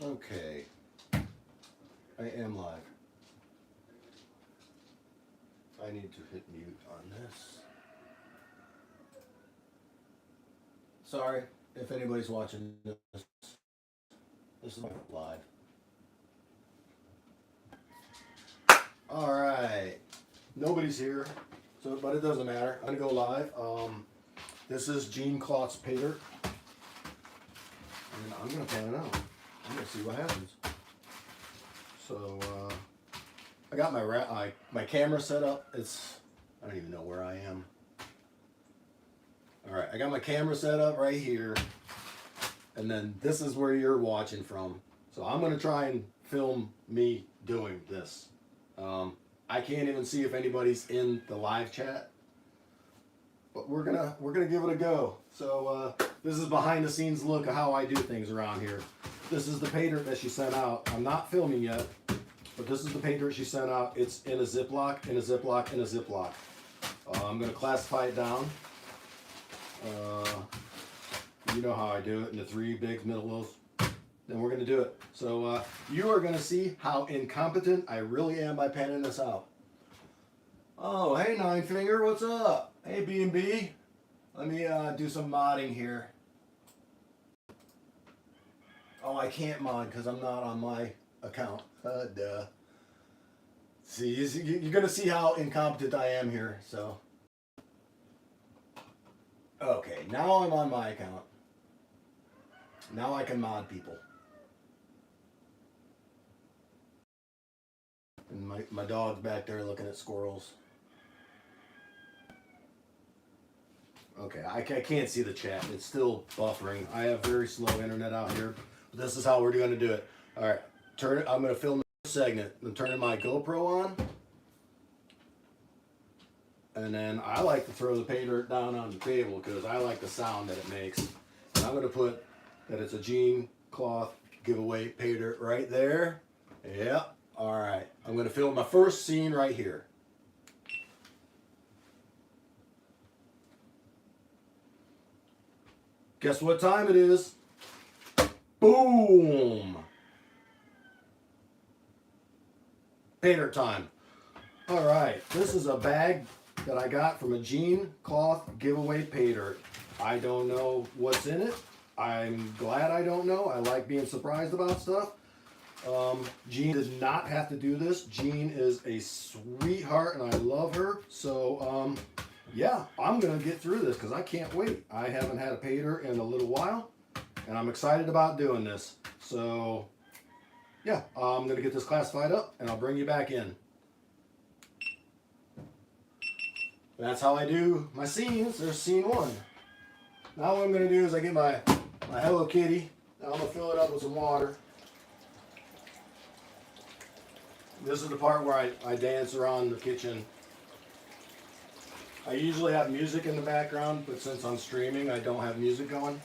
Okay, I am live. I need to hit mute on this. Sorry if anybody's watching this. This is live. All right, nobody's here, so but it doesn't matter. I'm gonna go live. This is Kloth's paydirt, and I'm gonna pan it out. I'm gonna see what happens. So I got my camera set up. I don't even know where I am. All right, I got my camera set up right here, and then this is where you're watching from. So I'm gonna try and film me doing this. I can't even see if anybody's in the live chat, but we're gonna give it a go. So this is behind the scenes look of how I do things around here. This is the paydirt that she sent out. I'm not filming yet, but this is the paydirt she sent out. It's in a Ziploc, in a Ziploc, in a Ziploc. I'm gonna classify it down. You know how I do it, in the 3 big middle lows. Then we're gonna do it. So you are gonna see how incompetent I really am by panning this out. Oh, hey Nine Finger, what's up? Hey B&B. Let me do some modding here. Oh, I can't mod because I'm not on my account. Duh. See, you're gonna see how incompetent I am here. So, okay, now I'm on my account. Now I can mod people. And my dog's back there looking at squirrels. Okay, I can't see the chat. It's still buffering. I have very slow internet out here. But this is how we're going to do it. All right, I'm going to film the segment. I'm turning my GoPro on. And then I like to throw the paydirt down on the table because I like the sound that it makes. And I'm going to put that it's a Kloth giveaway paydirt right there. Yep. All right. I'm going to film my first scene right here. Guess what time it is? Boom! Paydirt time. All right. This is a bag that I got from a Kloth giveaway paydirt. I don't know what's in it. I'm glad I don't know. I like being surprised about stuff. Jean did not have to do this. Jean is a sweetheart and I love her. So, yeah, I'm going to get through this because I can't wait. I haven't had a paydirt in a little while and I'm excited about doing this. So, yeah, I'm going to get this classified up and I'll bring you back in. That's how I do my scenes. There's scene 1. Now what I'm going to do is I get my Hello Kitty. Now I'm going to fill it up with some water. This is the part where I dance around the kitchen. I usually have music in the background, but since I'm streaming, I don't have music going.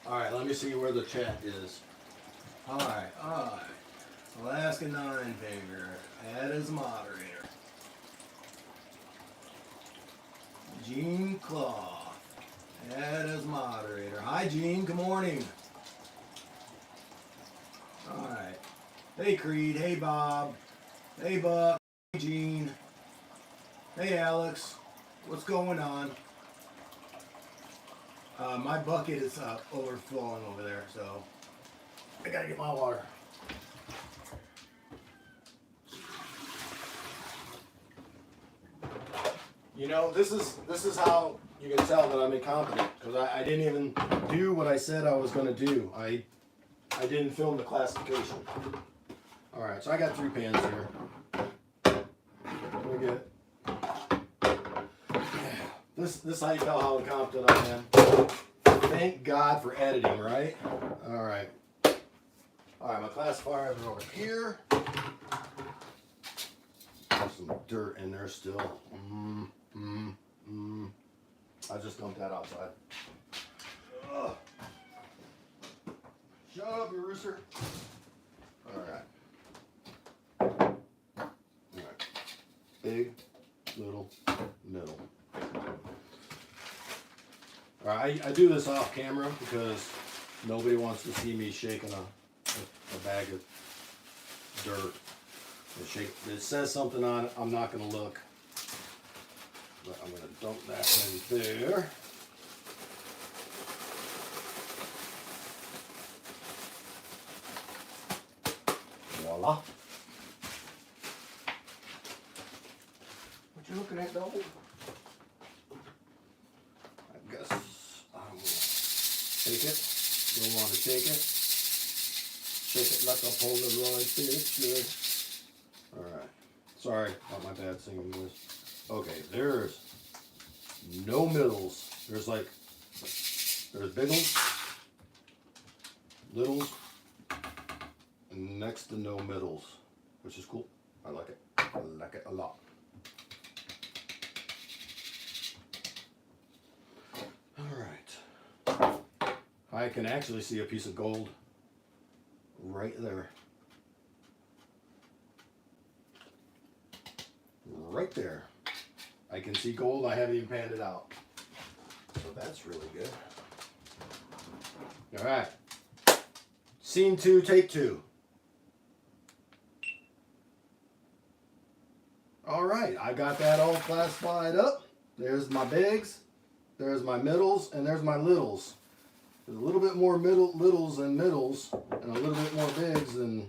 Alright, let me see where the chat is. Alright. Alaska Nine Finger. Add as moderator. Kloth. Add as moderator. Hi Jean, good morning. Alright. Hey Creed, hey Bob. Hey Buck. Hey Jean. Hey Alex. What's going on? My bucket is overflowing over there, so I gotta get my water. You know, this is how you can tell that I'm incompetent, because I didn't even do what I said I was going to do. I didn't film the classification. All right, so I got 3 pans here. Let me get this. How you tell how incompetent I am. Thank God for editing, right? All right. My classifiers are over here. There's some dirt in there still. I just dumped that outside. Ugh. Shut up, you rooster. Alright. Big, little, middle. Alright, I do this off camera because Nobody wants to see me shaking a bag of dirt. It says something on it. I'm not going to look. But I'm going to dump that in there. Voila. What you looking at, dog? I guess I'm going to shake it. You'll want to shake it. Shake it like a Polaroid picture. Alright. Sorry about my bad singing voice. Okay, there's no middles. There's biggles, littles, and next to no middles, which is cool. I like it. I like it a lot. Alright. I can actually see a piece of gold right there. Right there. I can see gold. I haven't even panned it out. So that's really good. All right. Scene 2, take 2. All right. I got that all classified up. There's my bigs. There's my middles. And there's my littles. There's a little bit more littles than middles. And a little bit more bigs than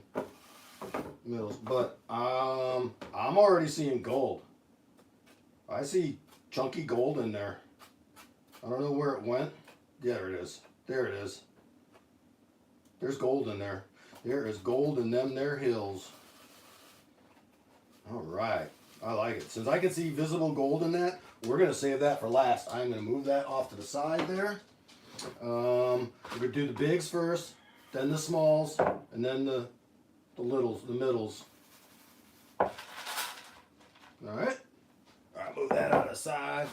middles. But I'm already seeing gold. I see chunky gold in there. I don't know where it went. Yeah, there it is. There it is. There's gold in there. There is gold in them there hills. All right. I like it. Since I can see visible gold in that, we're going to save that for last. I'm going to move that off to the side there. We're going to do the bigs first, then the smalls, and then the littles, the middles. All right. I'll move that out of the side.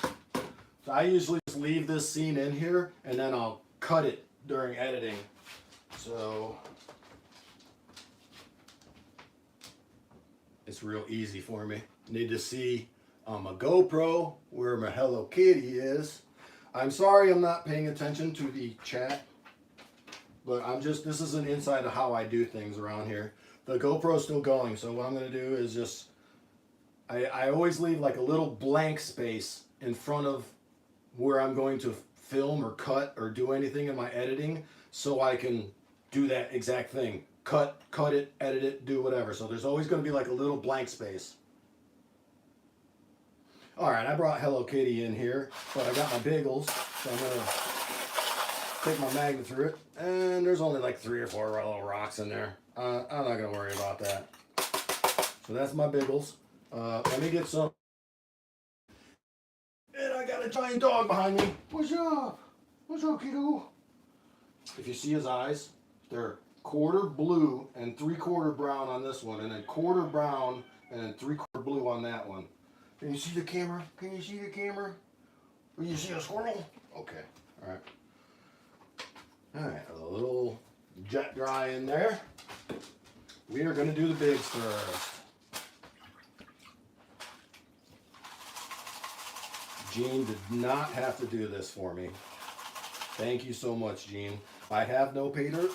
So I usually just leave this scene in here and then I'll cut it during editing. So it's real easy for me. Need to see on my GoPro where my Hello Kitty is. I'm sorry I'm not paying attention to the chat, but this is an insight of how I do things around here. The GoPro's still going, so what I'm going to do is just I always leave like a little blank space in front of where I'm going to film or cut or do anything in my editing so I can do that exact thing. Cut it, edit it, do whatever. So there's always going to be like a little blank space. All right, I brought Hello Kitty in here, but I got my bagels, so I'm going to take my magnet through it. And there's only like 3 or 4 little rocks in there. I'm not going to worry about that. So that's my bagels. Let me get some. And I got a giant dog behind me. What's up? What's up, kiddo? If you see his eyes, they're quarter blue and 3/4 brown on this one, and then quarter brown and then 3/4 blue on that one. Can you see the camera? Can you see the camera? Can you see a squirrel? Okay. All right. All right. A little jet dry in there. We are going to do the bigs first. Jean did not have to do this for me. Thank you so much, Jean. I have no pay dirt.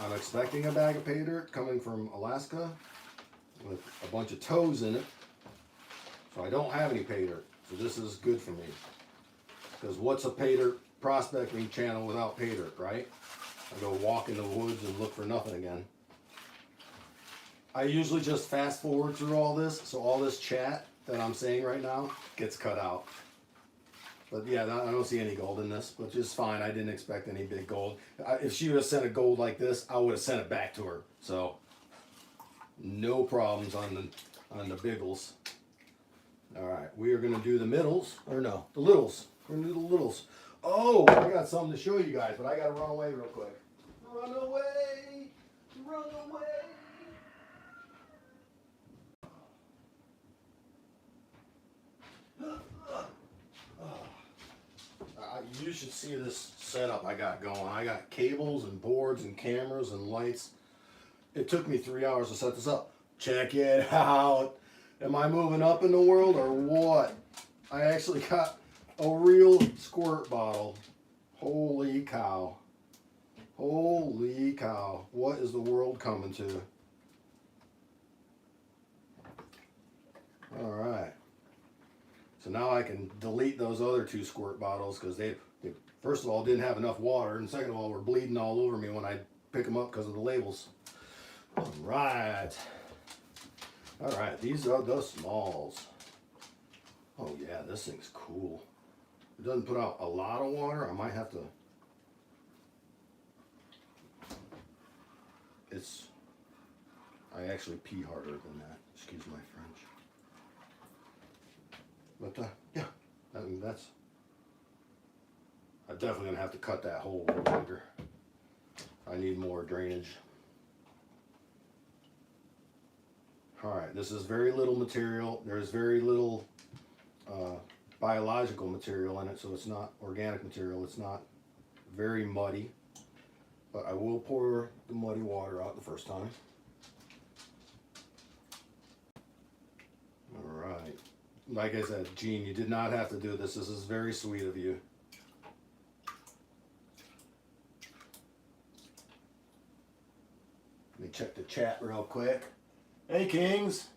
I'm expecting a bag of pay dirt coming from Alaska with a bunch of toes in it. So I don't have any pay dirt. So this is good for me. Because what's a pay dirt prospecting channel without pay dirt, right? I go walk in the woods and look for nothing again. I usually just fast forward through all this, so all this chat that I'm saying right now gets cut out. But yeah, I don't see any gold in this, which is fine. I didn't expect any big gold. If she would have sent a gold like this, I would have sent it back to her. So no problems on the biggles. All right, we are going to do the middles, or no, the littles. We're going to do the littles. Oh, I got something to show you guys, but I got to run away real quick. Run away, run away. You should see this setup I got going. I got cables and boards and cameras and lights. It took me 3 hours to set this up. Check it out. Am I moving up in the world or what? I actually got a real squirt bottle. Holy cow. Holy cow. What is the world coming to? Alright. So now I can delete those other 2 squirt bottles because they first of all didn't have enough water, and second of all were bleeding all over me when I pick them up because of the labels. Alright. Alright, these are the smalls. Oh yeah, this thing's cool. It doesn't put out a lot of water. I might have to... I actually pee harder than that. Excuse my French. But yeah, I mean, that's... I'm definitely going to have to cut that hole a little bigger. I need more drainage. Alright, this is very little material. There's very little biological material in it, so it's not organic material. It's not very muddy. But I will pour the muddy water out the first time. Alright. Like I said, Gene, you did not have to do this. This is very sweet of you. Let me check the chat real quick. Hey, Kings.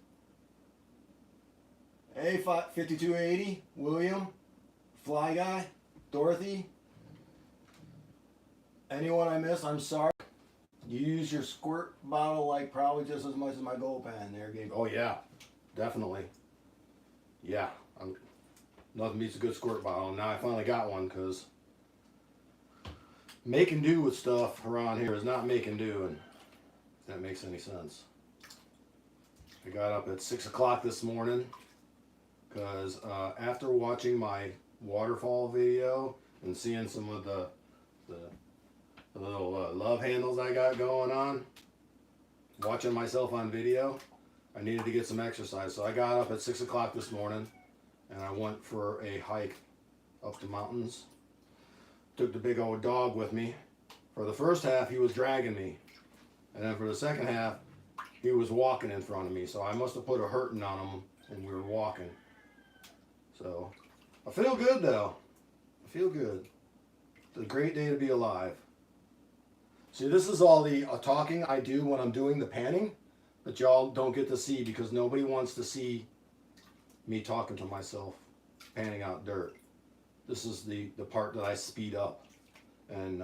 Hey, 5280, William, Fly Guy, Dorothy. Anyone I missed, I'm sorry. You use your squirt bottle like probably just as much as my gold pan there, Gabe. Oh yeah, definitely. Yeah, nothing beats a good squirt bottle. Now I finally got one because making do with stuff around here is not making do, and if that makes any sense. I got up at 6 o'clock this morning because after watching my waterfall video and seeing some of the little love handles I got going on, watching myself on video, I needed to get some exercise. So I got up at 6 o'clock this morning and I went for a hike up the mountains. Took the big old dog with me. For the first half, he was dragging me. And then for the second half, he was walking in front of me. So I must have put a hurting on him when we were walking. So I feel good though. I feel good. It's a great day to be alive. See, this is all the talking I do when I'm doing the panning that y'all don't get to see because nobody wants to see me talking to myself panning out dirt. This is the part that I speed up and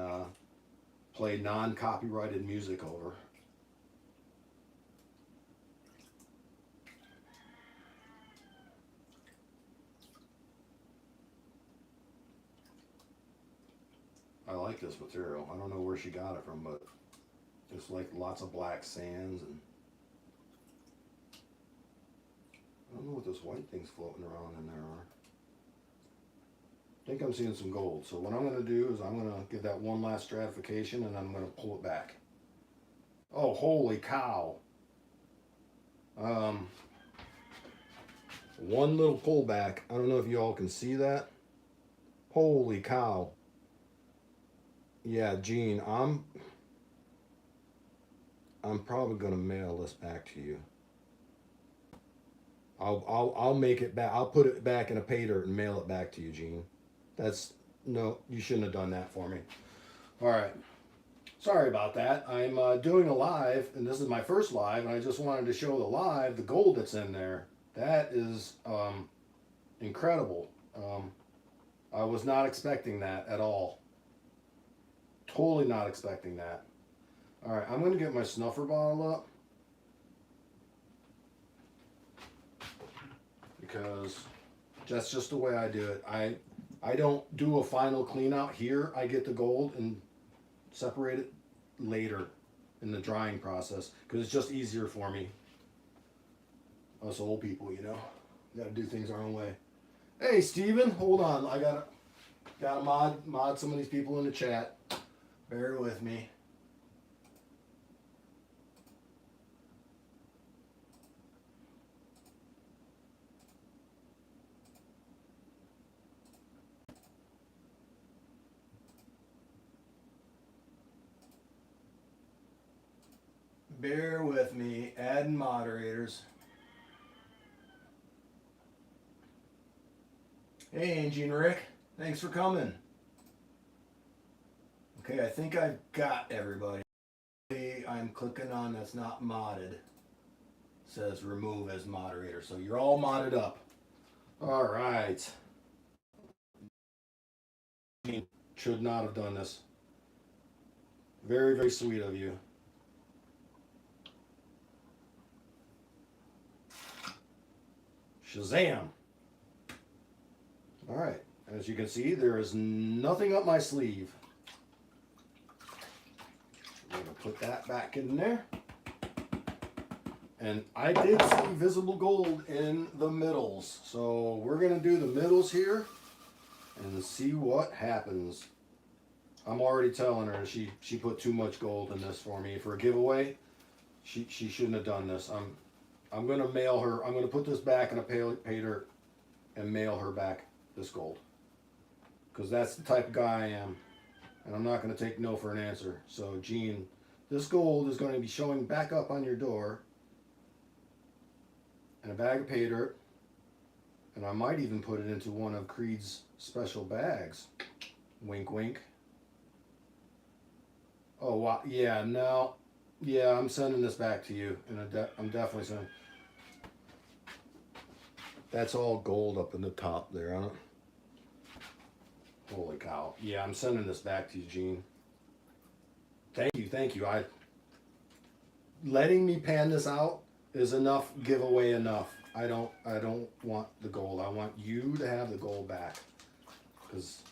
play non-copyrighted music over. I like this material. I don't know where she got it from, but it's like lots of black sands, and I don't know what this white thing's floating around in there are. I think I'm seeing some gold. So what I'm going to do is I'm going to give that one last stratification and I'm going to pull it back. Oh, holy cow. One little pullback. I don't know if you all can see that. Holy cow. Yeah, Gene, I'm probably gonna mail this back to you. I'll make it back. I'll put it back in a pay dirt and mail it back to you, Gene. No, you shouldn't have done that for me. All right, sorry about that. I'm doing a live, and this is my first live, and I just wanted to show the live, the gold that's in there. That is incredible. I was not expecting that at all. Totally not expecting that. All right, I'm going to get my snuffer bottle up because that's just the way I do it. I don't do a final clean out here. I get the gold and separate it later in the drying process because it's just easier for me. Us old people, you know, got to do things our own way. Hey, Steven, hold on. I gotta mod some of these people in the chat. Bear with me. Bear with me, adding moderators. Hey, Angie and Rick, thanks for coming. Okay, I think I've got everybody. I'm clicking on that's not modded. It says remove as moderator. So you're all modded up. All right. Should not have done this. Very, very sweet of you. Shazam! All right. As you can see, there is nothing up my sleeve. I'm going to put that back in there. And I did see visible gold in the middles. So we're going to do the middles here and see what happens. I'm already telling her she put too much gold in this for me for a giveaway. She shouldn't have done this. I'm going to mail her. I'm going to put this back in a pay dirt and mail her back this gold. Because that's the type of guy I am. And I'm not going to take no for an answer. So, Jean, this gold is going to be showing back up on your door. And a bag of pay dirt. And I might even put it into one of Creed's special bags. Wink, wink. Oh, wow. Yeah, no. Yeah, I'm sending this back to you. And I'm definitely sending. That's all gold up in the top there, huh? Holy cow. Yeah, I'm sending this back to you, Gene. Thank you. Letting me pan this out is enough giveaway enough. I don't want the gold. I want you to have the gold back. Because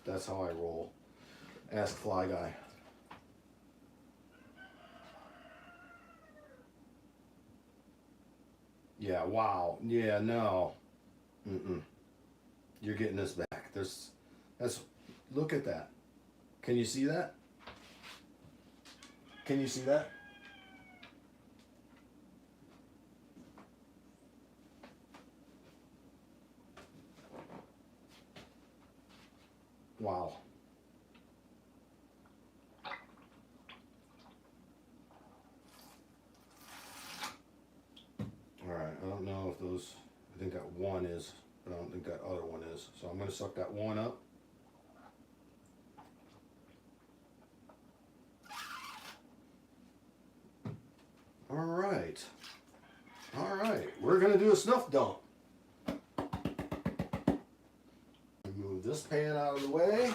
that's how I roll. Ask Fly Guy. Yeah, wow. Yeah, no. You're getting this back. Look at that. Can you see that? Can you see that? Wow. All right, I don't know if those, I think that one is, but I don't think that other one is. So I'm going to suck that one up. All right, we're going to do a snuff dump. Move this pan out of the way.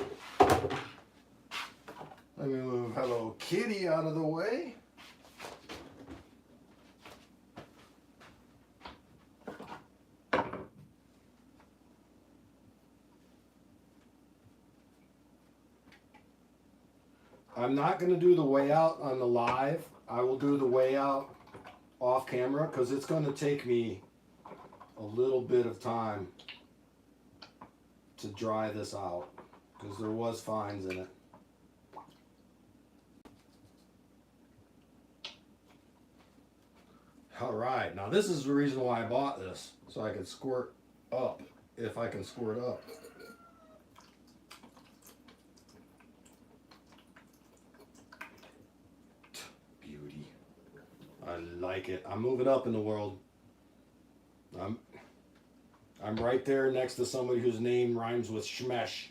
Let me move Hello Kitty out of the way. I'm not going to do the way out on the live. I will do the way out off camera because it's going to take me a little bit of time to dry this out because there was fines in it. All right, now this is the reason why I bought this, so I can squirt up if I can squirt up. Beauty. I like it. I'm moving up in the world. I'm right there next to somebody whose name rhymes with Shmesh.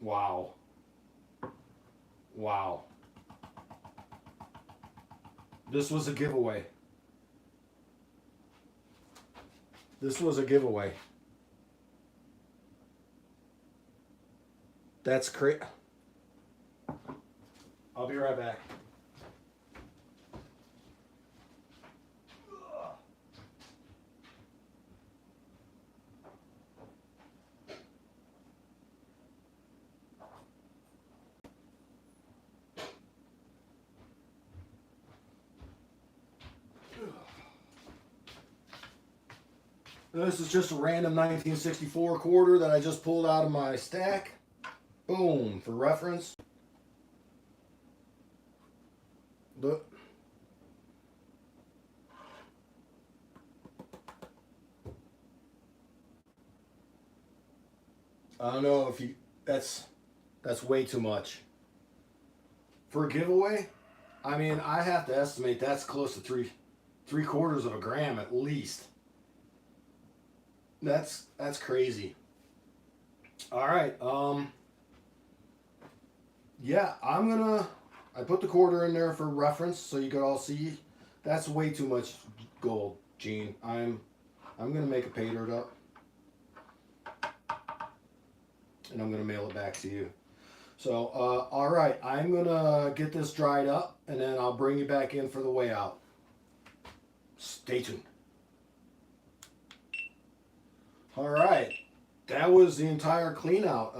Wow. Wow. This was a giveaway. This was a giveaway. That's crazy. I'll be right back. This is just a random 1964 quarter that I just pulled out of my stack. Boom, for reference. Look. I don't know if you, that's way too much. For a giveaway, I mean, I have to estimate that's close to three quarters of a gram at least. That's crazy. All right. Yeah, I put the quarter in there for reference so you could all see. That's way too much gold, Gene. I'm gonna make a pay dirt up, and I'm gonna mail it back to you. So, all right, I'm gonna get this dried up, and then I'll bring you back in for the way out. Stay tuned. All right, that was the entire clean out.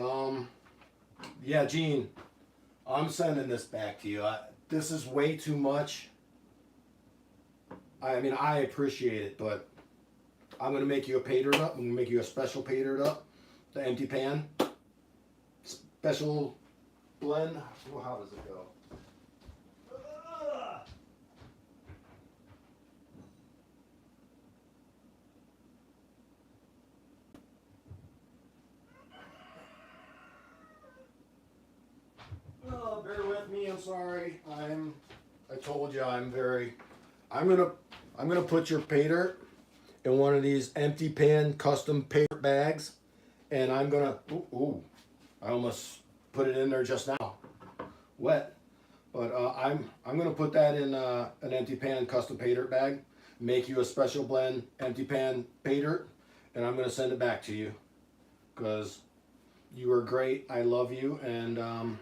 Yeah, Gene, I'm sending this back to you. This is way too much. I mean, I appreciate it, but I'm gonna make you a pay dirt up. I'm gonna make you a special pay dirt up, the empty pan, special blend. Well, how does it go? Oh, bear with me. I'm sorry. I told you I'm gonna put your pay dirt in one of these empty pan custom pay dirt bags, and I'm gonna. I almost put it in there just now, wet. But I'm gonna put that in an empty pan custom pay dirt bag, make you a special blend empty pan pay dirt, and I'm gonna send it back to you, because you are great. I love you, and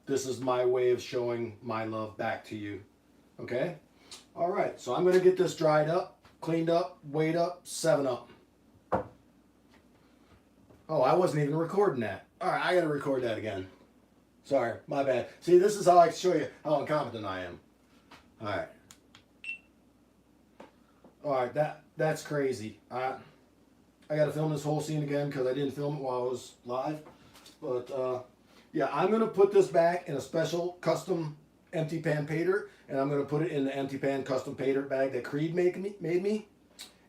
this is my way of showing my love back to you. Okay? All right, so I'm gonna get this dried up, cleaned up, weighed up, 7 up. Oh, I wasn't even recording that. All right, I gotta record that again. Sorry, my bad. See, this is how I show you how incompetent I am. All right. All right, that's crazy. I got to film this whole scene again because I didn't film it while I was live. But yeah, I'm gonna put this back in a special custom empty pan pay dirt, and I'm gonna put it in the empty pan custom pay dirt bag that Creed made me,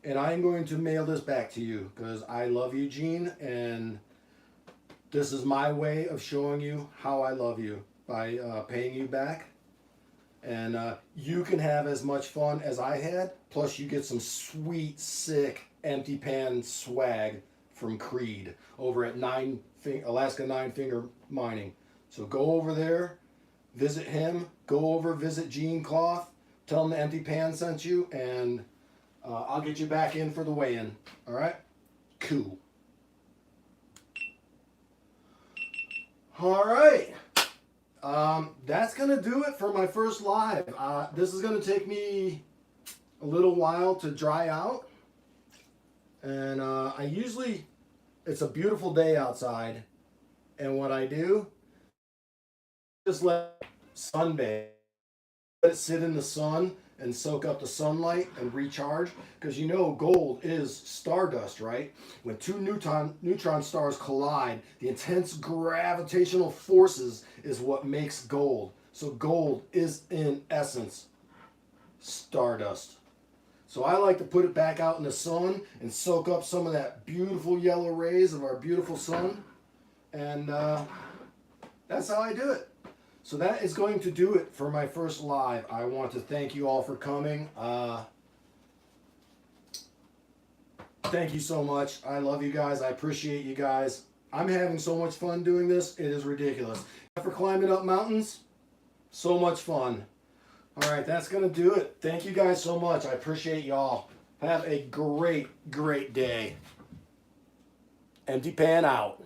and I'm going to mail this back to you because I love you, Gene, and this is my way of showing you how I love you by paying you back. And you can have as much fun as I had, plus you get some sweet, sick, empty pan swag from Creed over at Alaska Nine Finger Mining. So go over there, visit him, visit Gene Kloth, tell him the empty pan sent you, and I'll get you back in for the weigh-in. All right? Cool. All right. That's going to do it for my first live. This is going to take me a little while to dry out. And it's a beautiful day outside. And what I do, just let it sunbathe. Let it sit in the sun and soak up the sunlight and recharge. Because you know gold is stardust, right? When two neutron stars collide, the intense gravitational forces is what makes gold. So gold is, in essence, stardust. So I like to put it back out in the sun and soak up some of that beautiful yellow rays of our beautiful sun. And that's how I do it. So that is going to do it for my first live. I want to thank you all for coming. Thank you so much. I love you guys. I appreciate you guys. I'm having so much fun doing this. It is ridiculous. For climbing up mountains, so much fun. All right, that's going to do it. Thank you guys so much. I appreciate y'all. Have a great, great day. Empty pan out.